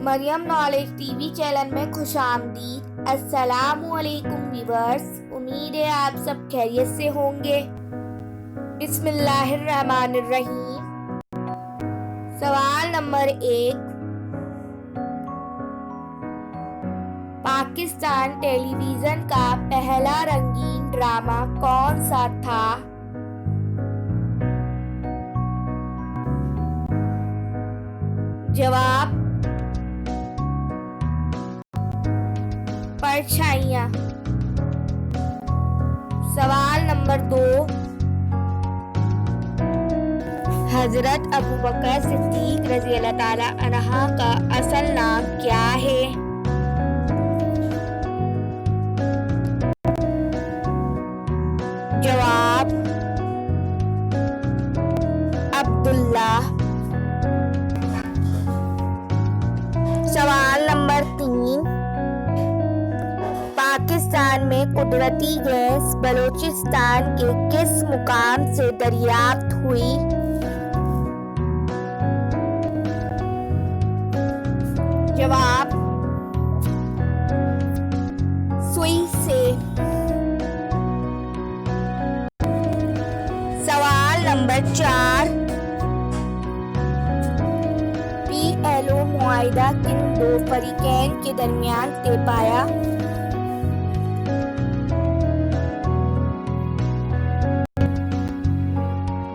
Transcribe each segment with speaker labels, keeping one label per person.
Speaker 1: Maryam knowledge TV channel में खुशामदीद। अस्सलामुअलैकुम viewers, उम्मीद है आप सब खैरियत से होंगे। बिस्मिल्लाहिर्रहमानिर्रहीम। सवाल नंबर 1, पाकिस्तान टेलीविजन का पहला रंगीन ड्रामा कौन सा था? जवाब परछाइयाँ। सवाल नंबर 2, हजरत अबू बकर सिद्दीक रज़ियल्लाहु ताला अन्हा का असल नाम क्या है? जवाब अब्दुल्ला। सवाल नंबर 3, पाकिस्तान में कुदरती गैस बलूचिस्तान के किस मुकाम से दरियाफ्त हुई? जवाब सुई से। सवाल नंबर 4, PLO मुआहिदा किन दो फरीकैन के दरमियान तय पाया?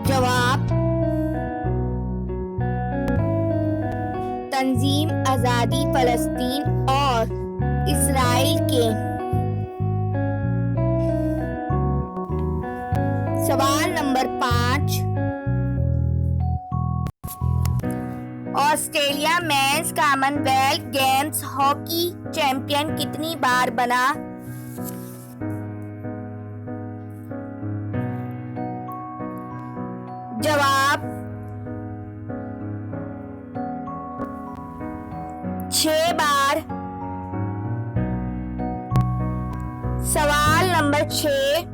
Speaker 1: जवाब तंजीम आज़ादी फ़लस्तीन और इसराइल के। सवाल नंबर 5, Australia men's Commonwealth Games hockey champion कितनी बार बना? जवाब 6 बार। सवाल नंबर 6,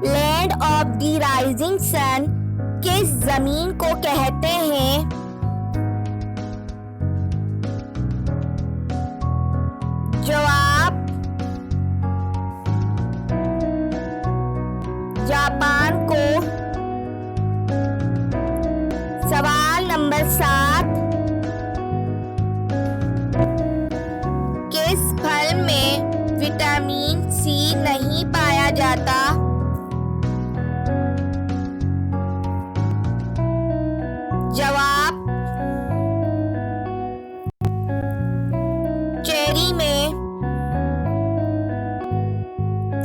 Speaker 1: land of the rising sun किस जमीन को कहते हैं? जवाब जापान को। सवाल नंबर 7, किस फल में विटामिन सी नहीं पाया जाता? जवाब चेरी में।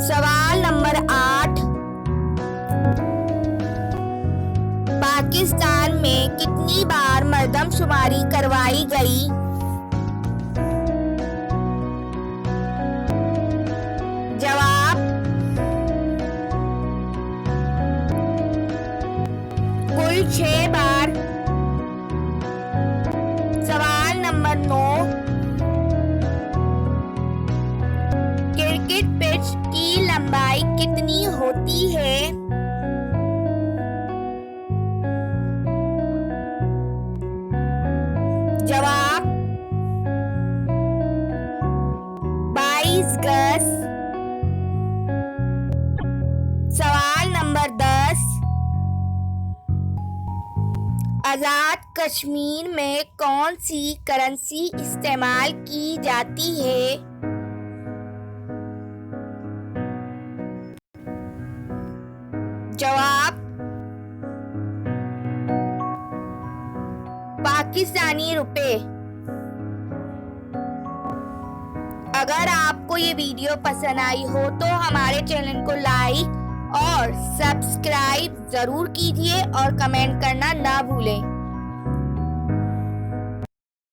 Speaker 1: सवाल नंबर 8, पाकिस्तान में कितनी बार मर्दमशुमारी करवाई गई? जवाब कुल 6 बार। सवाल नंबर 9, क्रिकेट पिच की लंबाई कितनी होती है? जवाब 22 गज। सवाल नंबर 10, आजाद कश्मीर में कौन सी करेंसी इस्तेमाल की जाती है? जवाब पाकिस्तानी रुपए। अगर आपको ये वीडियो पसंद आई हो तो हमारे चैनल को लाइक और सब्सक्राइब जरूर कीजिए और कमेंट करना ना भूलें।